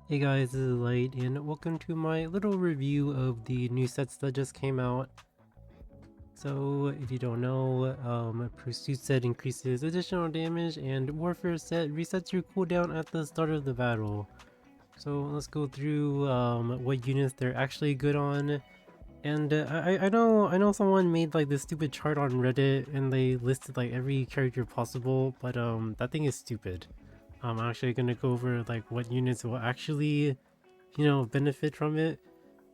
Hey guys, this is Light, and welcome to my little review of the new sets that just came out. So, if you don't know, Pursuit set increases additional damage, and Warfare set resets your cooldown at the start of the battle. So let's go through what units they're actually good on. And I know someone made like this stupid chart on Reddit, and they listed like every character possible, but that thing is stupid. I'm actually gonna go over like what units will actually benefit from it.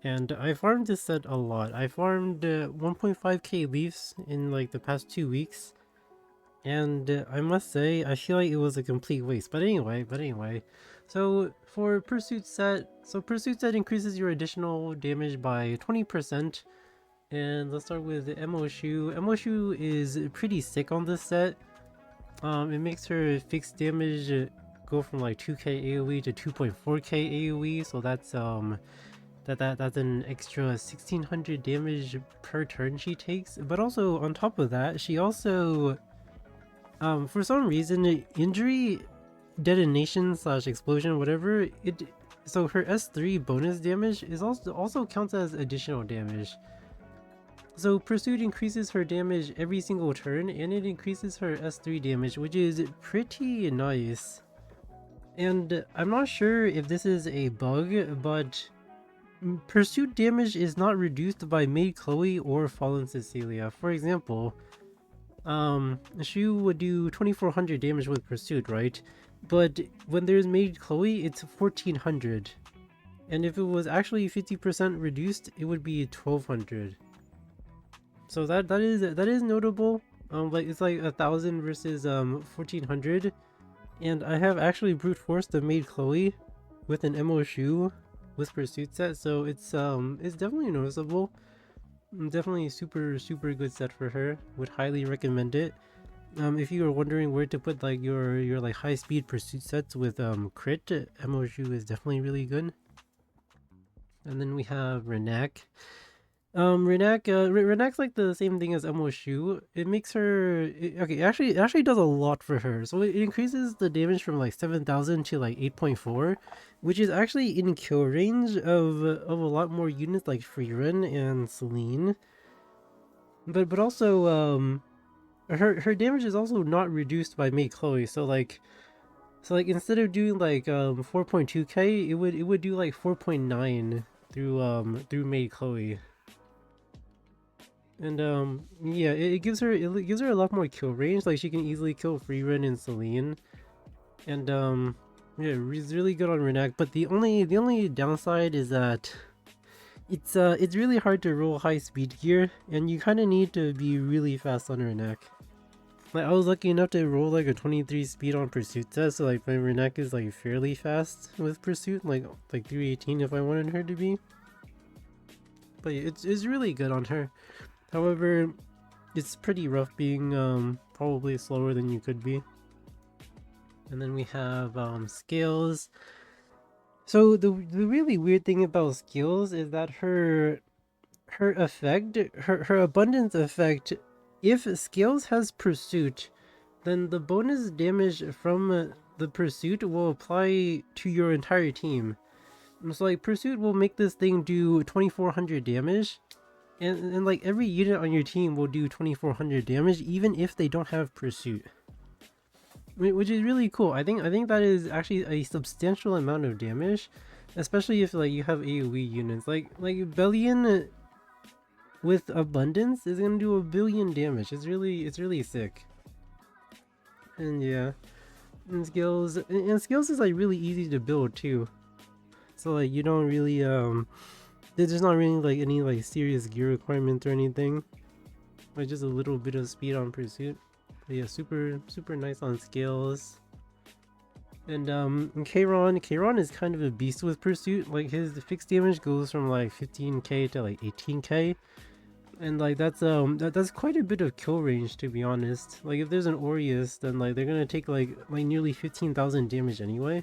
And I farmed this set a lot. I farmed 1.5k leaves in like the past 2 weeks, and I must say I feel like it was a complete waste. But anyway, so for Pursuit set increases your additional damage by 20%. And let's start with Emo Shoe. Emo Shoe is pretty sick on this set. It makes her fixed damage go from like 2k AoE to 2.4k AoE, so that's an extra 1600 damage per turn she takes. But also on top of that, she also for some reason injury, detonation slash explosion, whatever it, so her S3 bonus damage is also counts as additional damage. So Pursuit increases her damage every single turn, and it increases her S3 damage, which is pretty nice. And I'm not sure if this is a bug, but Pursuit damage is not reduced by Maid Chloe or Fallen Cecilia. For example, she would do 2400 damage with Pursuit, right? But when there's Maid Chloe, it's 1400. And if it was actually 50% reduced, it would be 1200. So that is notable. Like it's like 1000 versus 1400. And I have actually brute forced the Maid Chloe with an MO shoe with Pursuit set, so it's definitely noticeable. Definitely a super good set for her. Would highly recommend it. If you were wondering where to put like your like high speed Pursuit sets with crit, MO shoe is definitely really good. And then we have Renak. Renak's like the same thing as Emo Shu. It makes her okay. It actually does a lot for her. So it increases the damage from like 7,000 to like 8.4, which is actually in kill range of a lot more units like Freerun and Celine. But also her damage is also not reduced by Mei Chloe. So like instead of doing like 4.2k, it would do like 4.9 through Mei Chloe. And yeah, it gives her a lot more kill range. Like she can easily kill Freerun and Celine. And yeah, it's really good on Renak. But the only downside is that it's really hard to roll high speed gear, and you kind of need to be really fast on Renak. Like I was lucky enough to roll like a 23 speed on Pursuit test, so like my Renak is like fairly fast with Pursuit, like 318 if I wanted her to be. But yeah, it's really good on her. However, it's pretty rough being probably slower than you could be. And then we have skills. So the really weird thing about skills is that her effect, her abundance effect, if skills has pursuit, then the bonus damage from the pursuit will apply to your entire team. So like pursuit will make this thing do 2400 damage, and like every unit on your team will do 2400 damage even if they don't have pursuit, which is really cool. I think that is actually a substantial amount of damage, especially if like you have AoE units like Bellion with abundance is gonna do 1 billion damage. It's really sick. And yeah, and skills is like really easy to build too, so like you don't really there's not really like any like serious gear requirements or anything. Like just a little bit of speed on Pursuit. But yeah, super nice on skills. And Kayron is kind of a beast with Pursuit. Like his fixed damage goes from like 15k to like 18k. And like that's quite a bit of kill range, to be honest. Like if there's an Aureus, then like they're gonna take like nearly 15,000 damage anyway.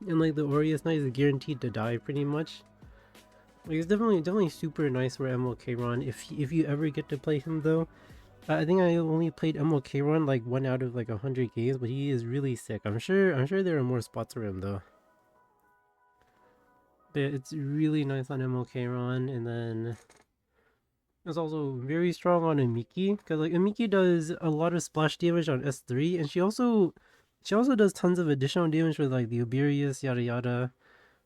And like the Aureus Knight is guaranteed to die pretty much. Like it's definitely super nice for MLK Ron if you ever get to play him though. I think I only played MLK Ron like 1 out of like 100 games, but he is really sick. I'm sure there are more spots for him though. But yeah, it's really nice on MLK and then it's also very strong on Amiki because like Amiki does a lot of splash damage on S3, and she also does tons of additional damage with like the Oberius yada yada.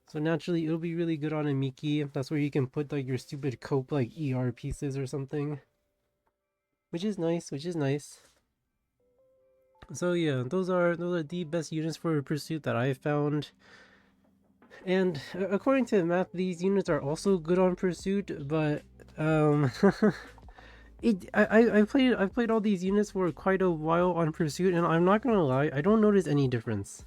So naturally, it'll be really good on Amiki. That's where you can put like your stupid cope like ER pieces or something, which is nice. Which is nice. So yeah, those are the best units for Pursuit that I've found. And according to the math, these units are also good on Pursuit, but um, I played all these units for quite a while on Pursuit, and I'm not gonna lie, I don't notice any difference.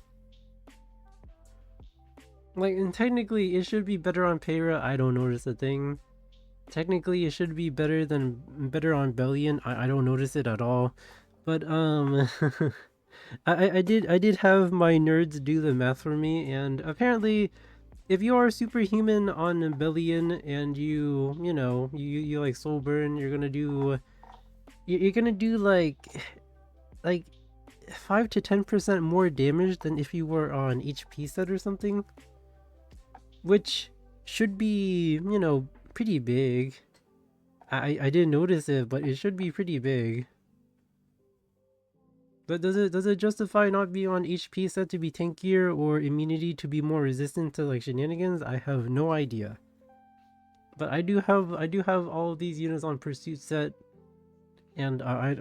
Like, and technically, it should be better on Peyra. I don't notice a thing. Technically, it should be better on Bellion. I don't notice it at all. But I did have my nerds do the math for me, and apparently, if you are superhuman on Bellion and you like soul burn, you're gonna do like 5 to 10% more damage than if you were on HP set or something, which should be, pretty big. I didn't notice it, but it should be pretty big. But does it justify not being on HP set to be tankier or immunity to be more resistant to like shenanigans? I have no idea. But I do have all of these units on pursuit set, and I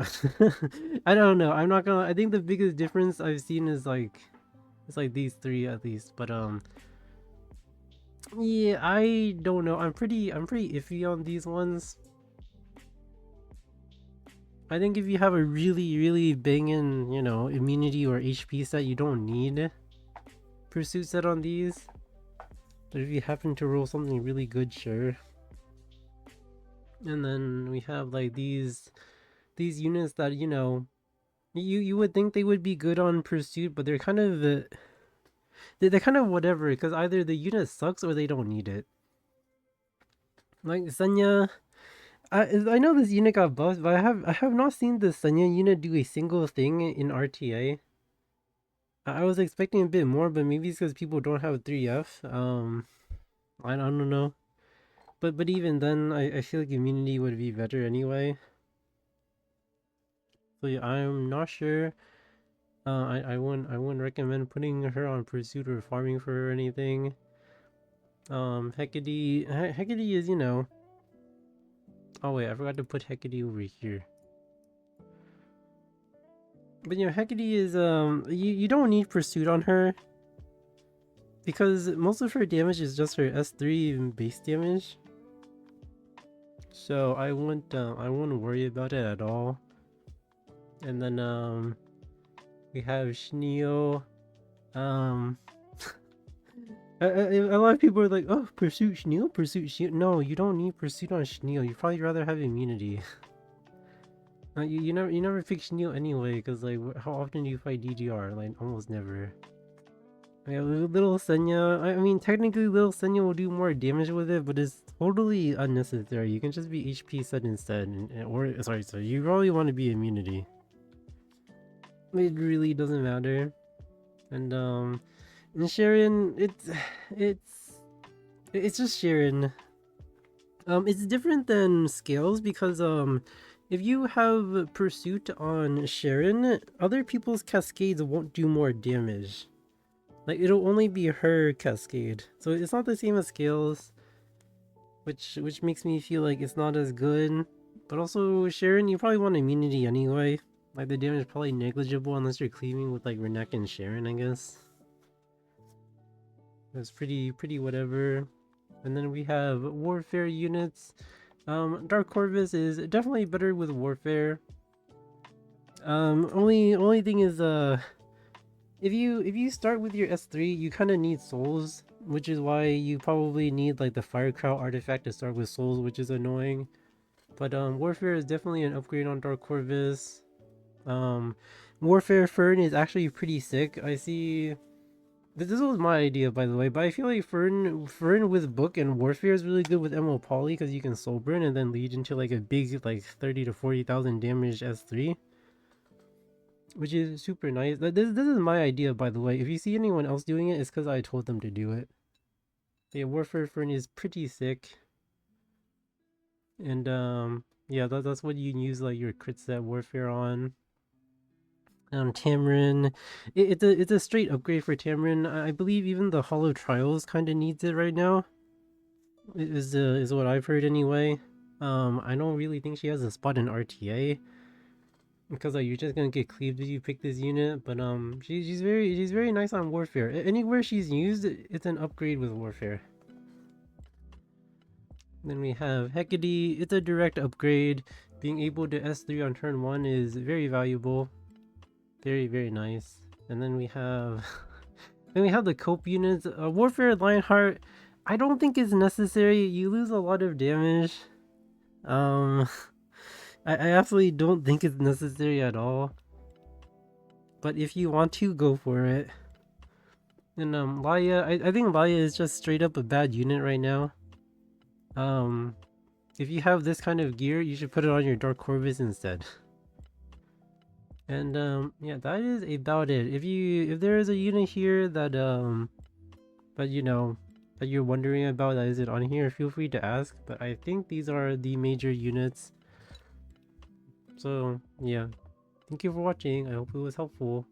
don't know. I'm not gonna. I think the biggest difference I've seen is like it's like these three at least. But yeah, I don't know. I'm pretty iffy on these ones. I think if you have a really, really banging, immunity or HP set, you don't need pursuit set on these. But if you happen to roll something really good, sure. And then we have like these units that you would think they would be good on pursuit, but they're kind of they're kind of whatever because either the unit sucks or they don't need it. Like Senya, I know this unit got buffed, but I have not seen the Senya unit do a single thing in RTA. I was expecting a bit more, but maybe it's because people don't have 3F. I don't know. But even then, I feel like immunity would be better anyway. So yeah, I'm not sure. I wouldn't recommend putting her on pursuit or farming for her or anything. Hecate is Oh wait, I forgot to put Hecate over here. But Hecate is you don't need pursuit on her because most of her damage is just her S3 base damage. So I wouldn't worry about it at all. And then we have Shneo. Um a lot of people are like, oh, pursuit Shneo, pursuit Shneo. No, you don't need pursuit on Shneo. You probably rather have immunity. You never pick Shneo anyway, because like how often do you fight DDR? Like almost never. Yeah, little Senya. I mean, technically, little Senya will do more damage with it, but it's totally unnecessary. You can just be HP set instead, or sorry, you probably want to be immunity. It really doesn't matter. And Sharon, it's just Sharon. It's different than Scales because if you have Pursuit on Sharon, other people's cascades won't do more damage. Like it'll only be her cascade, so it's not the same as Scales, which makes me feel like it's not as good. But also Sharon, you probably want immunity anyway. Like the damage is probably negligible unless you're cleaving with like Renek and Sharon, I guess. It's pretty whatever. And then we have warfare units. Dark Corvus is definitely better with warfare. Only thing is if you start with your S3, you kind of need souls, which is why you probably need like the Fire Crow artifact to start with souls, which is annoying. But warfare is definitely an upgrade on Dark Corvus. Um, Warfare Fern is actually pretty sick. I see. This was my idea, by the way, but I feel like Fern with Book and Warfare is really good with Emerald Poly because you can soul burn and then lead into like a big like 30 to 40,000 damage S3, which is super nice. This is my idea, by the way. If you see anyone else doing it, it's because I told them to do it. The Warfare Fern is pretty sick. And yeah, that's what you use like your crit set Warfare on. Tamarin, it's a straight upgrade for Tamarin. I believe even the Hollow Trials kind of needs it right now. Is what I've heard anyway. I don't really think she has a spot in RTA because like you're just gonna get cleaved if you pick this unit. But she's very nice on Warfare. Anywhere she's used, it's an upgrade with Warfare. Then we have Hecate. It's a direct upgrade. Being able to S3 on turn 1 is very valuable. Very, very nice. And then we have then we have the cope units. Warfare Lionheart, I don't think it's necessary. You lose a lot of damage. Um I absolutely don't think it's necessary at all. But if you want to, go for it. And Laia, I think Laia is just straight up a bad unit right now. If you have this kind of gear, you should put it on your Dark Corvus instead. And yeah, that is about it. If there is a unit here that you know that you're wondering about that isn't on here, feel free to ask. But I think these are the major units. So yeah, thank you for watching. I hope it was helpful.